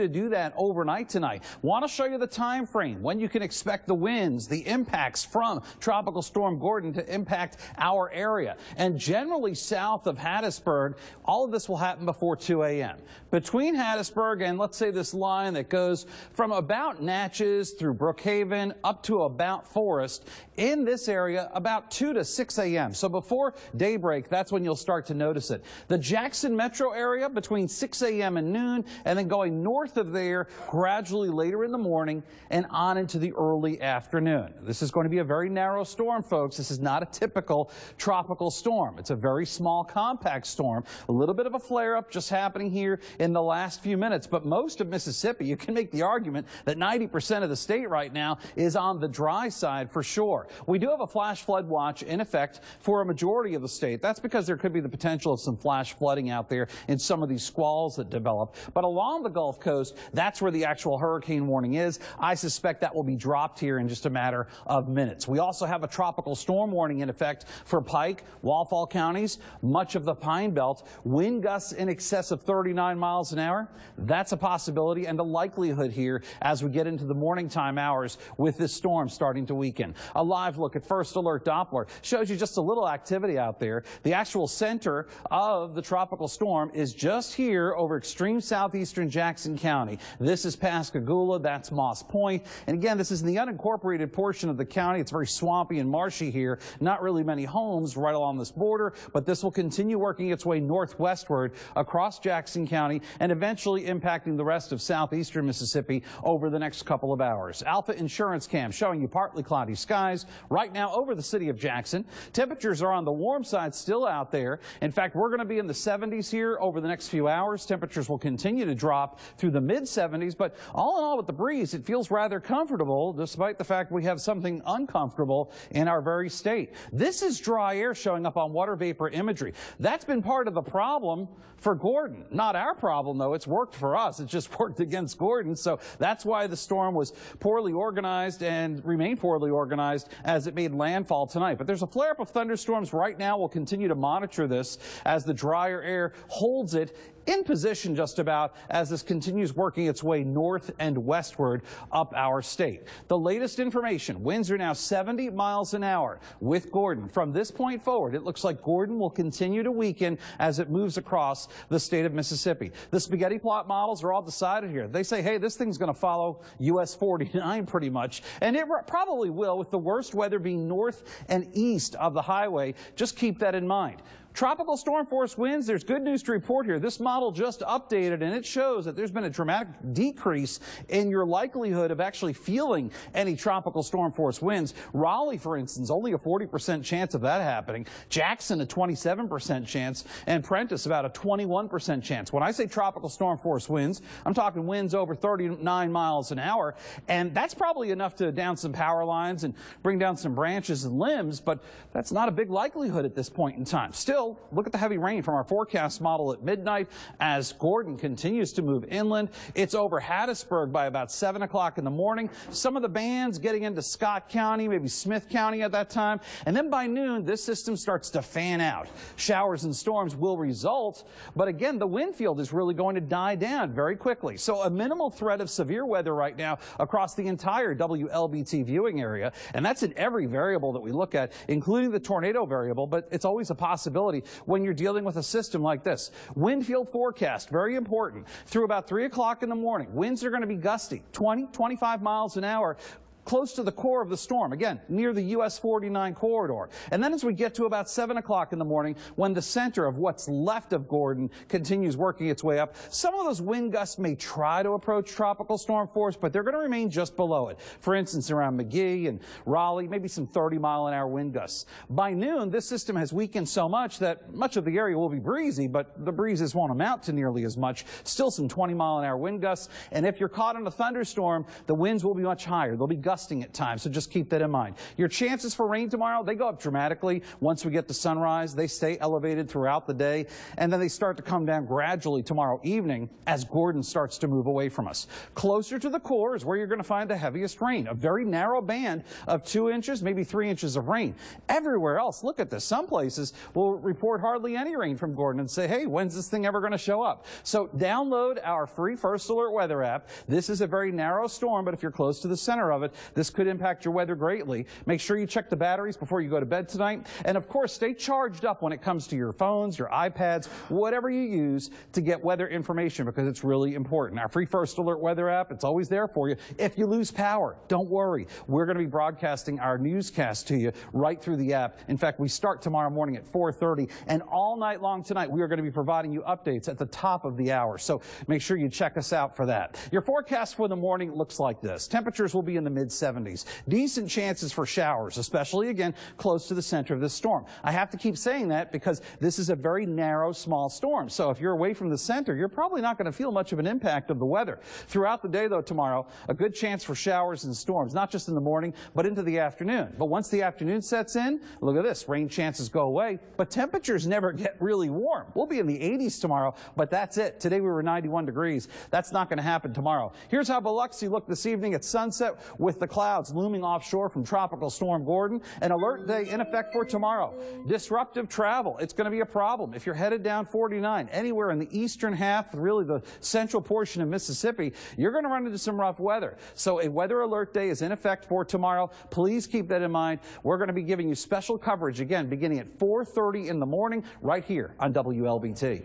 to do that overnight tonight. Want to show you the time frame when you can expect the winds, the impacts from Tropical Storm Gordon to impact our area. And generally south of Hattiesburg, all of this will happen before 2 a.m. Between Hattiesburg and let's say this line that goes from about Natchez through Brookhaven up to about Forest, in this area about 2 to 6 a.m. So before daybreak, that's when you'll start to notice it. The Jackson metro area between 6 a.m. and noon, and then going north of there gradually later in the morning and on into the early afternoon. This is going to be a very narrow storm, folks. This is not a typical tropical storm. It's a very small, compact storm. A little bit of a flare-up just happening here in the last few minutes, but most of Mississippi, you can make the argument that 90% of the state right now is on the dry side for sure. We do have a flash flood watch in effect for a majority of the state. That's because there could be the potential of some flash flooding out there in some of these squalls that develop. But along the Gulf Coast, that's where the actual hurricane warning is. I suspect that will be dropped here in just a matter of minutes. We also have a tropical storm warning in effect for Pike, Wallfall counties, much of the Pine Belt. Wind gusts in excess of 39 miles an hour. That's a possibility and a likelihood here as we get into the morning time hours with this storm starting to weaken. A live look at First Alert Doppler shows you just a little activity out there. The actual center of the tropical storm is just here over extreme southeastern Jackson County. This is Pascagoula, that's Moss Point, and again, this is in the unincorporated portion of the county. It's very swampy and marshy here. Not really many homes right along this border, but this will continue working its way northwestward across Jackson County and eventually impacting the rest of southeastern Mississippi over the next couple of hours. Alpha Insurance Cam showing you partly cloudy skies right now over the city of Jackson. Temperatures are on the warm side still out there. In fact, we're going to be in the 70s here over the next few hours. Temperatures will continue to drop through the mid-70s, but all in all with the breeze, it feels rather comfortable despite the fact we have something uncomfortable in our very state. This is dry air showing up on water vapor imagery. That's been part of the problem for Gordon. Not our problem, though. It's worked for us. It just worked against Gordon, so that's why the storm was poorly organized and remained poorly organized as it made landfall tonight. But there's a flare-up of thunderstorms right now. We'll continue to monitor this as the drier air holds it in position just about as this continues working its way north and westward up our state. The latest information, winds are now 70 miles an hour with Gordon. From this point forward, it looks like Gordon will continue to weaken as it moves across the state of Mississippi. The spaghetti plot models are all decided here. They say, hey, this thing's going to follow US 49 pretty much, and it probably will, with the worst weather being north and east of the highway. Just keep that in mind. Tropical storm force winds, there's good news to report here. This model just updated, and it shows that there's been a dramatic decrease in your likelihood of actually feeling any tropical storm force winds. Raleigh, for instance, only a 40% chance of that happening. Jackson, a 27% chance, and Prentice, about a 21% chance. When I say tropical storm force winds, I'm talking winds over 39 miles an hour, and that's probably enough to down some power lines and bring down some branches and limbs, but that's not a big likelihood at this point in time. Still, look at the heavy rain from our forecast model at midnight as Gordon continues to move inland. It's over Hattiesburg by about 7 o'clock in the morning. Some of the bands getting into Scott County, maybe Smith County at that time. And then by noon, this system starts to fan out. Showers and storms will result, but again, the wind field is really going to die down very quickly. So a minimal threat of severe weather right now across the entire WLBT viewing area. And that's in every variable that we look at, including the tornado variable, but it's always a possibility when you're dealing with a system like this. Wind field forecast, very important. Through about 3 o'clock in the morning, winds are going to be gusty, 20, 25 miles an hour. close to the core of the storm, again, near the US 49 corridor. And then as we get to about 7 o'clock in the morning, when the center of what's left of Gordon continues working its way up, some of those wind gusts may try to approach tropical storm force, but they're going to remain just below it. For instance, around McGee and Raleigh, maybe some 30-mile-an-hour wind gusts. By noon, this system has weakened so much that much of the area will be breezy, but the breezes won't amount to nearly as much. Still some 20-mile-an-hour wind gusts, and if you're caught in a thunderstorm, the winds will be much higher. They'll be gusty gusting at times, so just keep that in mind. Your chances for rain tomorrow, they go up dramatically once we get to sunrise. They stay elevated throughout the day, and then they start to come down gradually tomorrow evening as Gordon starts to move away from us. Closer to the core is where you're going to find the heaviest rain, a very narrow band of 2 inches, maybe 3 inches of rain. Everywhere else, look at this. Some places will report hardly any rain from Gordon and say, hey, when's this thing ever going to show up? So download our free First Alert weather app. This is a very narrow storm, but if you're close to the center of it, this could impact your weather greatly. Make sure you check the batteries before you go to bed tonight. And of course, stay charged up when it comes to your phones, your iPads, whatever you use to get weather information, because it's really important. Our free First Alert weather app, it's always there for you. If you lose power, don't worry. We're going to be broadcasting our newscast to you right through the app. In fact, we start tomorrow morning at 4:30, and all night long tonight, we are going to be providing you updates at the top of the hour. So make sure you check us out for that. Your forecast for the morning looks like this. Temperatures will be in the mid-70s. Decent chances for showers, especially, again, close to the center of this storm. I have to keep saying that because this is a very narrow, small storm. So if you're away from the center, you're probably not going to feel much of an impact of the weather. Throughout the day, though, tomorrow, a good chance for showers and storms, not just in the morning, but into the afternoon. But once the afternoon sets in, look at this, rain chances go away, but temperatures never get really warm. We'll be in the 80s tomorrow, but that's it. Today we were 91 degrees. That's not going to happen tomorrow. Here's how Biloxi looked this evening at sunset with the clouds looming offshore from Tropical Storm Gordon. An alert day in effect for tomorrow. Disruptive travel. It's going to be a problem. If you're headed down 49, anywhere in the eastern half, really the central portion of Mississippi, you're going to run into some rough weather. So a weather alert day is in effect for tomorrow. Please keep that in mind. We're going to be giving you special coverage, again, beginning at 4:30 in the morning right here on WLBT.